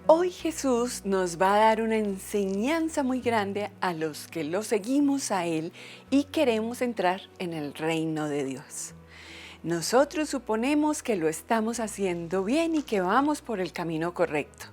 Hoy Jesús nos va a dar una enseñanza muy grande a los que lo seguimos a Él y queremos entrar en el reino de Dios. Nosotros suponemos que lo estamos haciendo bien y que vamos por el camino correcto.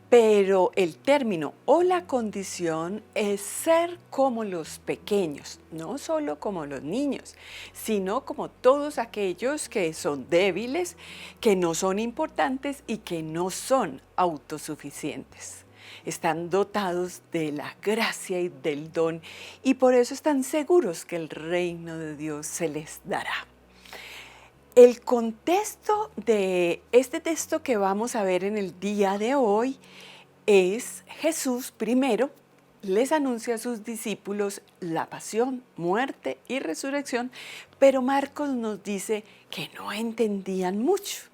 Pero el término o la condición es ser como los pequeños, no solo como los niños, sino como todos aquellos que son débiles, que no son importantes y que no son autosuficientes. Están dotados de la gracia y del don y por eso están seguros que el reino de Dios se les dará. El contexto de este texto que vamos a ver en el día de hoy es Jesús primero les anuncia a sus discípulos la pasión, muerte y resurrección, pero Marcos nos dice que no entendían mucho.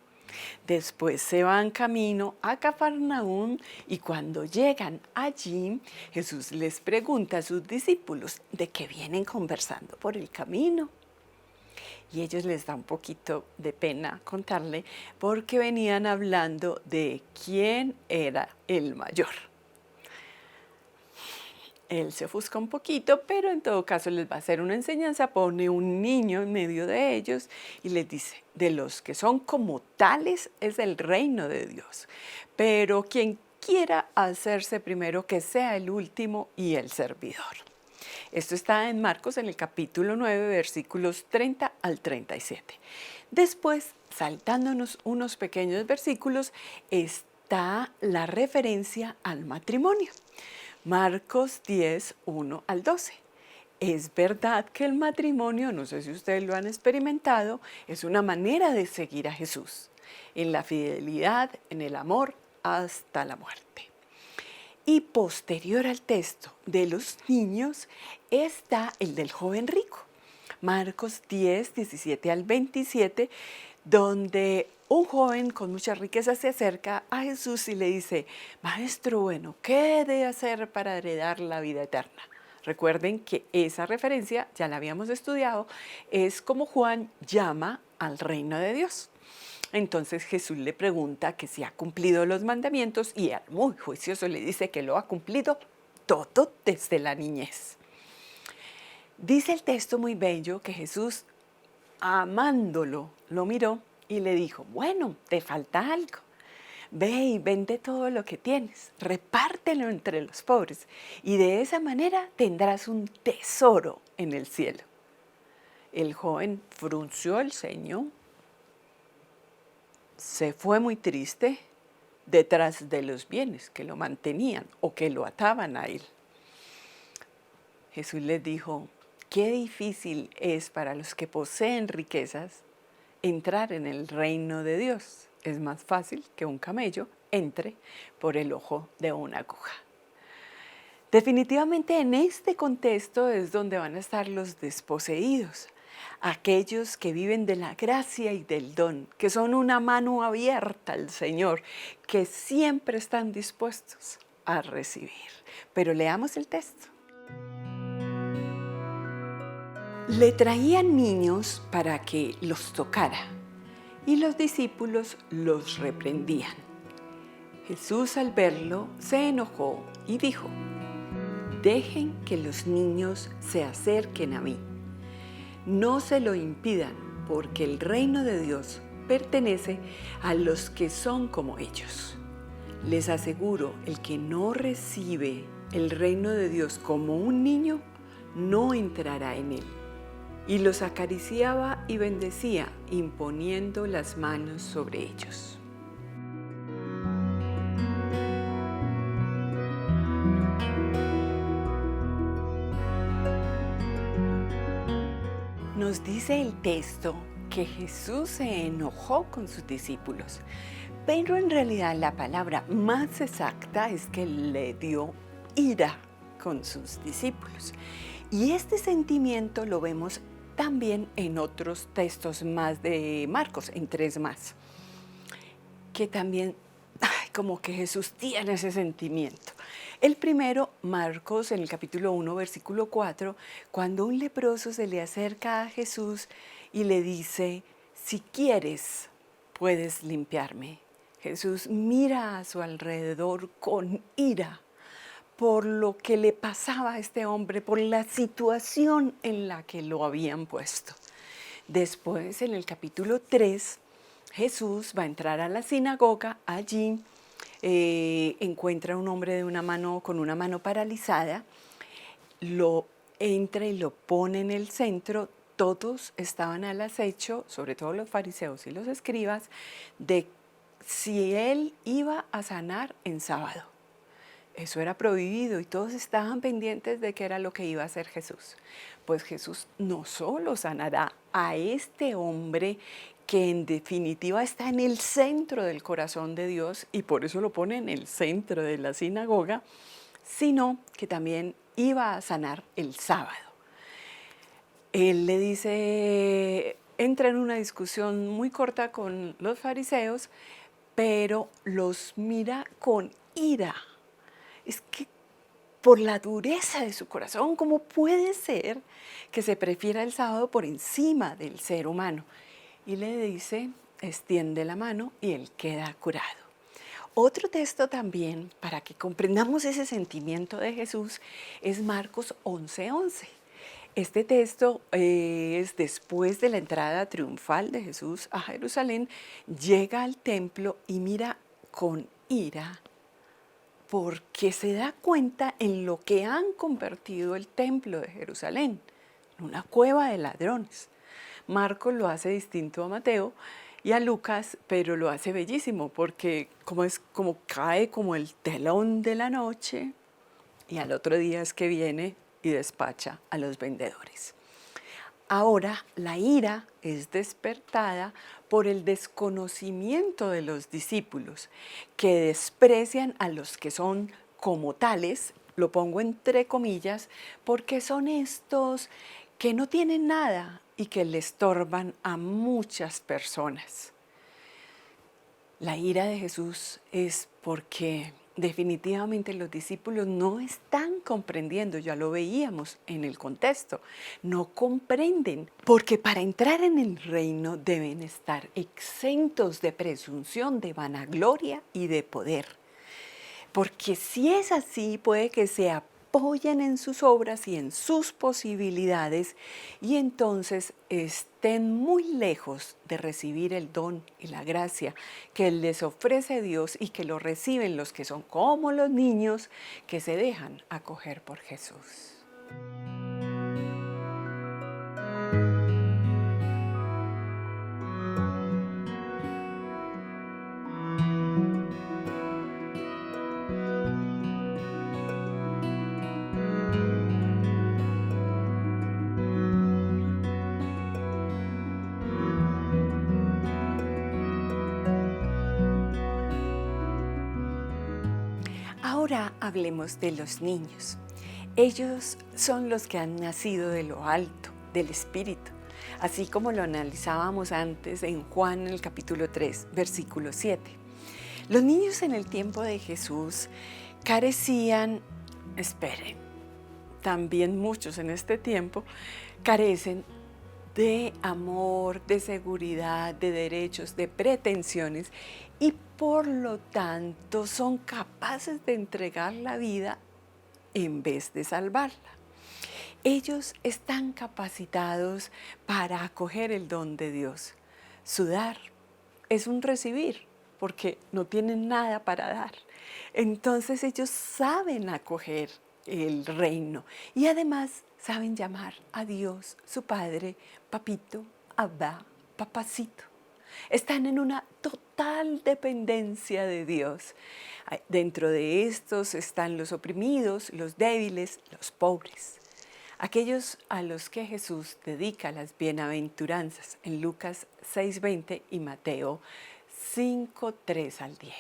Después se van camino a Cafarnaúm y cuando llegan allí, Jesús les pregunta a sus discípulos de qué vienen conversando por el camino. Y ellos les da un poquito de pena contarle porque venían hablando de quién era el mayor. Él se ofusca un poquito, pero en todo caso les va a hacer una enseñanza, pone un niño en medio de ellos y les dice, de los que son como tales es el reino de Dios, pero quien quiera hacerse primero que sea el último y el servidor. Esto está en Marcos en el capítulo 9, versículos 30 al 37. Después, saltándonos unos pequeños versículos, está la referencia al matrimonio. Marcos 10, 1 al 12. Es verdad que el matrimonio, no sé si ustedes lo han experimentado, es una manera de seguir a Jesús, en la fidelidad, en el amor, hasta la muerte. Y posterior al texto de los niños está el del joven rico. Marcos 10, 17 al 27, donde un joven con mucha riqueza se acerca a Jesús y le dice, Maestro bueno, ¿qué he de hacer para heredar la vida eterna? Recuerden que esa referencia, ya la habíamos estudiado, es como Juan llama al reino de Dios. Entonces Jesús le pregunta que si ha cumplido los mandamientos y él muy juicioso le dice que lo ha cumplido todo desde la niñez. Dice el texto muy bello que Jesús, amándolo, lo miró y le dijo, bueno, te falta algo. Ve y vende todo lo que tienes, repártelo entre los pobres y de esa manera tendrás un tesoro en el cielo. El joven frunció el ceño, se fue muy triste detrás de los bienes que lo mantenían o que lo ataban a él. Jesús les dijo, qué difícil es para los que poseen riquezas entrar en el reino de Dios. Es más fácil que un camello entre por el ojo de una aguja. Definitivamente en este contexto es donde van a estar los desposeídos, aquellos que viven de la gracia y del don, que son una mano abierta al Señor, que siempre están dispuestos a recibir. Pero leamos el texto. Le traían niños para que los tocara y los discípulos los reprendían. Jesús al verlo se enojó y dijo, dejen que los niños se acerquen a mí. No se lo impidan, porque el reino de Dios pertenece a los que son como ellos. Les aseguro, el que no recibe el reino de Dios como un niño, no entrará en él. Y los acariciaba y bendecía, imponiendo las manos sobre ellos. Nos dice el texto que Jesús se enojó con sus discípulos, pero en realidad la palabra más exacta es que le dio ira con sus discípulos. Y este sentimiento lo vemos también en otros textos más de Marcos, en 3 más, que también como que Jesús tiene ese sentimiento. El primero, Marcos, en el capítulo 1, versículo 4, cuando un leproso se le acerca a Jesús y le dice, si quieres, puedes limpiarme. Jesús mira a su alrededor con ira por lo que le pasaba a este hombre, por la situación en la que lo habían puesto. Después, en el capítulo 3, Jesús va a entrar a la sinagoga. Allí encuentra a un hombre con una mano paralizada, lo entra y lo pone en el centro. Todos estaban al acecho, sobre todo los fariseos y los escribas, de si él iba a sanar en sábado. Eso era prohibido y todos estaban pendientes de qué era lo que iba a hacer Jesús. Pues Jesús no solo sanará a este hombre que en definitiva está en el centro del corazón de Dios y por eso lo pone en el centro de la sinagoga, sino que también iba a sanar el sábado. Él le dice, entra en una discusión muy corta con los fariseos, pero los mira con ira. Es que por la dureza de su corazón, ¿cómo puede ser que se prefiera el sábado por encima del ser humano? Y le dice, extiende la mano y él queda curado. Otro texto también, para que comprendamos ese sentimiento de Jesús, es Marcos 11:11. Este texto es después de la entrada triunfal de Jesús a Jerusalén, llega al templo y mira con ira porque se da cuenta en lo que han convertido el templo de Jerusalén, en una cueva de ladrones. Marcos lo hace distinto a Mateo y a Lucas, pero lo hace bellísimo porque como cae como el telón de la noche y al otro día es que viene y despacha a los vendedores. Ahora la ira es despertada por el desconocimiento de los discípulos, que desprecian a los que son como tales, lo pongo entre comillas, porque son estos que no tienen nada y que le estorban a muchas personas. La ira de Jesús es porque definitivamente los discípulos no están comprendiendo, ya lo veíamos en el contexto, no comprenden, porque para entrar en el reino deben estar exentos de presunción, de vanagloria y de poder. Porque si es así, puede que se apoyen en sus obras y en sus posibilidades y entonces estén muy lejos de recibir el don y la gracia que les ofrece Dios y que lo reciben los que son como los niños que se dejan acoger por Jesús. Ahora hablemos de los niños. Ellos son los que han nacido de lo alto, del Espíritu, así como lo analizábamos antes en Juan en el capítulo 3, versículo 7. Los niños en el tiempo de Jesús carecían, esperen, también muchos en este tiempo carecen de amor, de seguridad, de derechos, de pretensiones y por lo tanto son capaces de entregar la vida en vez de salvarla. Ellos están capacitados para acoger el don de Dios. Su dar es un recibir porque no tienen nada para dar. Entonces ellos saben acoger el reino y además saben llamar a Dios, su Padre, papito, abba, papacito. Están en una total dependencia de Dios. Dentro de estos están los oprimidos, los débiles, los pobres. Aquellos a los que Jesús dedica las bienaventuranzas en Lucas 6:20 y Mateo 5:3 al 10.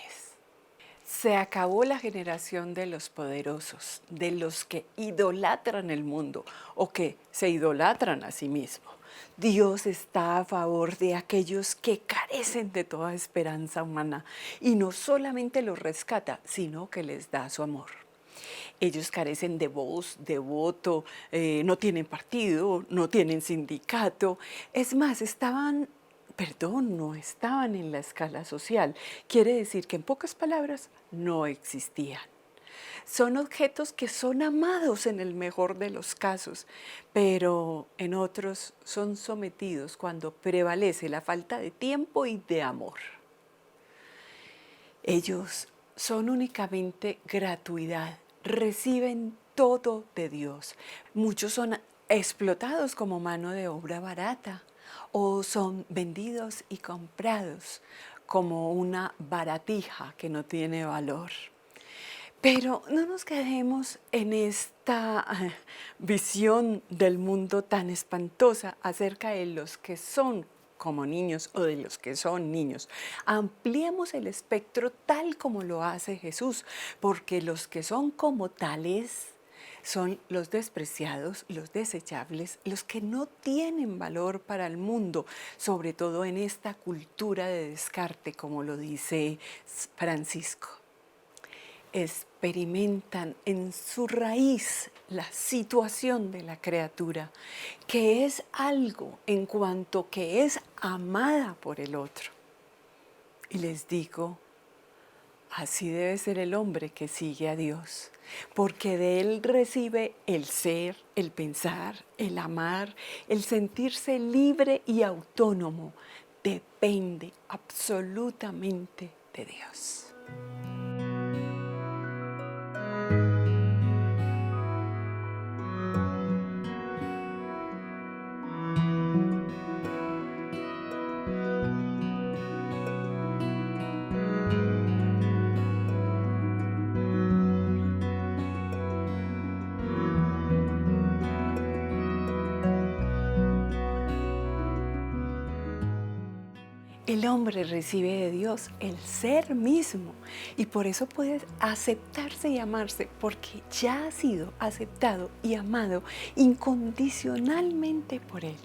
Se acabó la generación de los poderosos, de los que idolatran el mundo o que se idolatran a sí mismos. Dios está a favor de aquellos que carecen de toda esperanza humana y no solamente los rescata, sino que les da su amor. Ellos carecen de voz, de voto, no tienen partido, no tienen sindicato. Es más, estaban perdón, no estaban en la escala social. Quiere decir que en pocas palabras no existían. Son objetos que son amados en el mejor de los casos, pero en otros son sometidos cuando prevalece la falta de tiempo y de amor. Ellos son únicamente gratuidad, reciben todo de Dios. Muchos son explotados como mano de obra barata o son vendidos y comprados como una baratija que no tiene valor. Pero no nos quedemos en esta visión del mundo tan espantosa acerca de los que son como niños o de los que son niños. Ampliemos el espectro tal como lo hace Jesús, porque los que son como tales son los despreciados, los desechables, los que no tienen valor para el mundo, sobre todo en esta cultura de descarte, como lo dice Francisco. Experimentan en su raíz la situación de la criatura, que es algo en cuanto que es amada por el otro. Y les digo, así debe ser el hombre que sigue a Dios, porque de él recibe el ser, el pensar, el amar, el sentirse libre y autónomo. Depende absolutamente de Dios. El hombre recibe de Dios el ser mismo y por eso puede aceptarse y amarse porque ya ha sido aceptado y amado incondicionalmente por Él.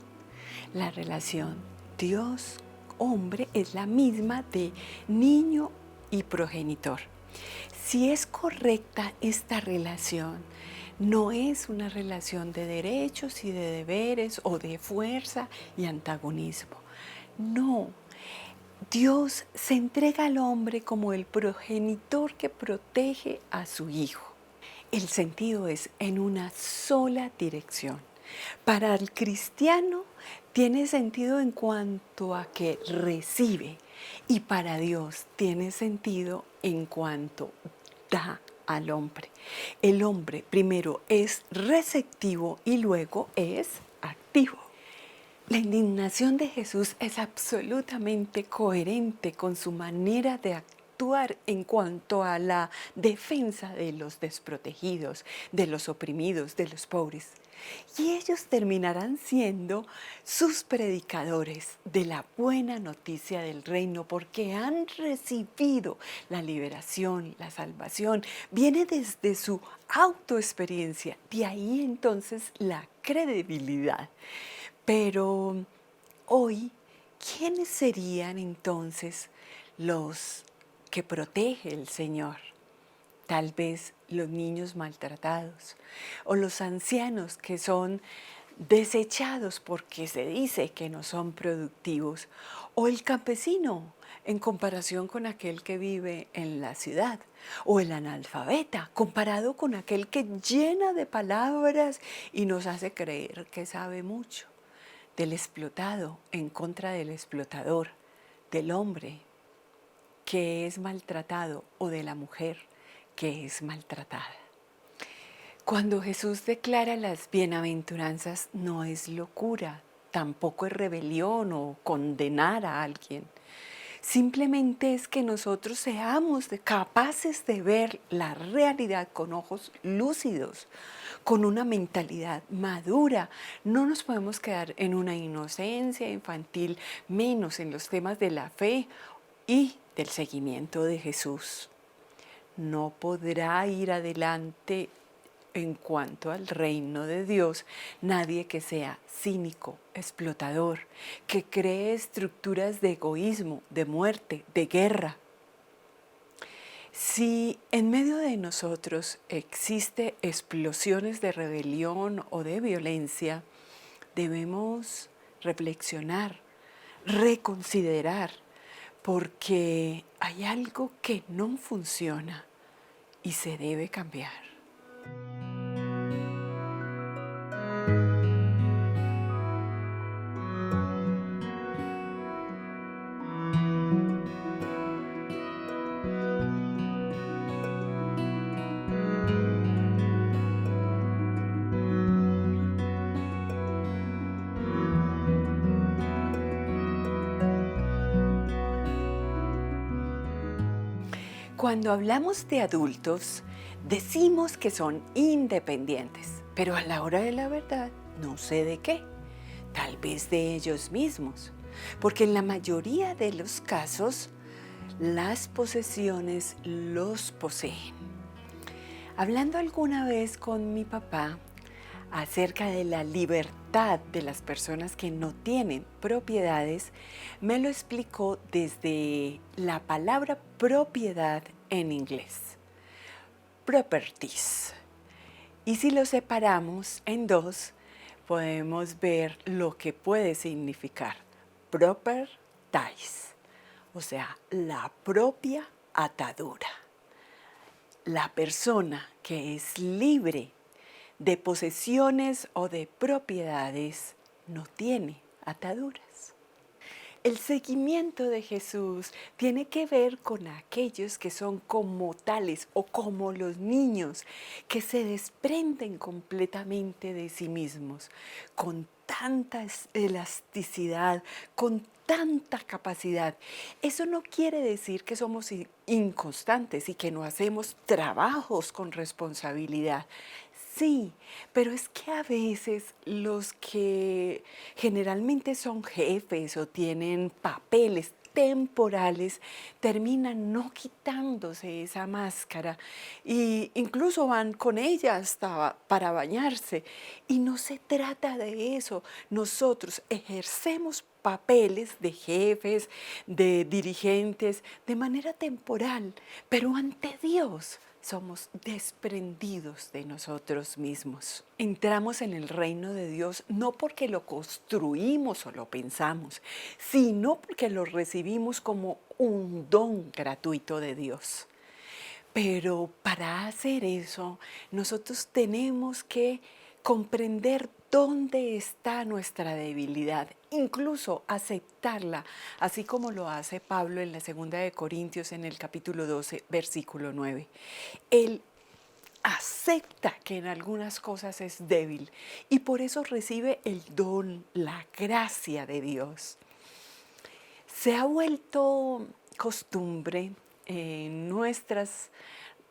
La relación Dios-hombre es la misma de niño y progenitor. Si es correcta esta relación, no es una relación de derechos y de deberes o de fuerza y antagonismo. No, Dios se entrega al hombre como el progenitor que protege a su hijo. El sentido es en una sola dirección. Para el cristiano tiene sentido en cuanto a que recibe y para Dios tiene sentido en cuanto da al hombre. El hombre primero es receptivo y luego es activo. La indignación de Jesús es absolutamente coherente con su manera de actuar en cuanto a la defensa de los desprotegidos, de los oprimidos, de los pobres. Y ellos terminarán siendo sus predicadores de la buena noticia del reino porque han recibido la liberación, la salvación. Viene desde su autoexperiencia. De ahí entonces la credibilidad. Pero hoy, ¿quiénes serían entonces los que protege el Señor? Tal vez los niños maltratados o los ancianos que son desechados porque se dice que no son productivos, o el campesino en comparación con aquel que vive en la ciudad, o el analfabeta comparado con aquel que llena de palabras y nos hace creer que sabe mucho, del explotado en contra del explotador, del hombre que es maltratado o de la mujer que es maltratada. Cuando Jesús declara las bienaventuranzas no es locura, tampoco es rebelión o condenar a alguien. Simplemente es que nosotros seamos capaces de ver la realidad con ojos lúcidos, con una mentalidad madura. No nos podemos quedar en una inocencia infantil, menos en los temas de la fe y del seguimiento de Jesús. No podrá ir adelante en cuanto al reino de Dios nadie que sea cínico, explotador, que cree estructuras de egoísmo, de muerte, de guerra. Si en medio de nosotros existe explosiones de rebelión o de violencia, debemos reflexionar, reconsiderar, porque hay algo que no funciona y se debe cambiar. Cuando hablamos de adultos, decimos que son independientes, pero a la hora de la verdad no sé de qué, tal vez de ellos mismos, porque en la mayoría de los casos las posesiones los poseen. Hablando alguna vez con mi papá acerca de la libertad de las personas que no tienen propiedades, me lo explicó desde la palabra propiedad en inglés, properties. Y si lo separamos en dos, podemos ver lo que puede significar proper ties, o sea, la propia atadura. La persona que es libre de posesiones o de propiedades no tiene ataduras. El seguimiento de Jesús tiene que ver con aquellos que son como tales o como los niños, que se desprenden completamente de sí mismos, con tanta elasticidad, con tanta capacidad. Eso no quiere decir que somos inconstantes y que no hacemos trabajos con responsabilidad. Sí, pero es que a veces los que generalmente son jefes o tienen papeles temporales terminan no quitándose esa máscara e incluso van con ella hasta para bañarse. Y no se trata de eso. Nosotros ejercemos papeles de jefes, de dirigentes, de manera temporal, pero ante Dios somos desprendidos de nosotros mismos. Entramos en el reino de Dios no porque lo construimos o lo pensamos, sino porque lo recibimos como un don gratuito de Dios. Pero para hacer eso, nosotros tenemos que comprender dónde está nuestra debilidad, incluso aceptarla, así como lo hace Pablo en la segunda de Corintios en el capítulo 12, versículo 9. Él acepta que en algunas cosas es débil y por eso recibe el don, la gracia de Dios. Se ha vuelto costumbre en nuestras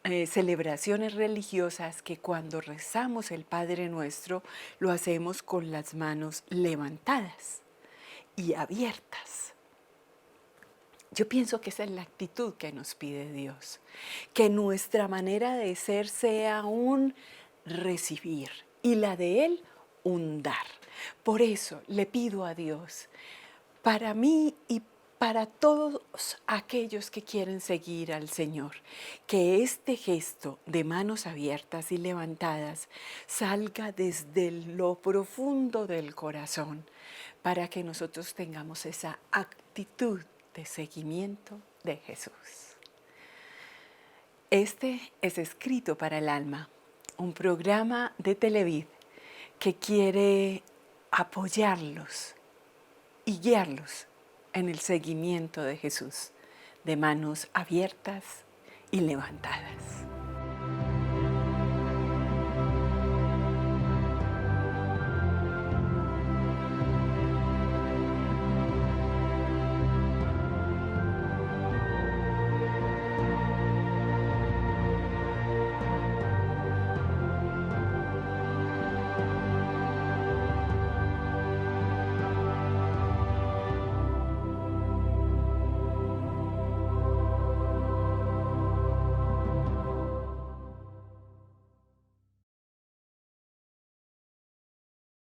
celebraciones religiosas que cuando rezamos el Padre Nuestro lo hacemos con las manos levantadas y abiertas. Yo pienso que esa es la actitud que nos pide Dios, que nuestra manera de ser sea un recibir y la de Él un dar. Por eso le pido a Dios, para mí y para todos aquellos que quieren seguir al Señor, que este gesto de manos abiertas y levantadas salga desde lo profundo del corazón, para que nosotros tengamos esa actitud de seguimiento de Jesús. Este es Escrito para el Alma, un programa de Televid que quiere apoyarlos y guiarlos en el seguimiento de Jesús, de manos abiertas y levantadas.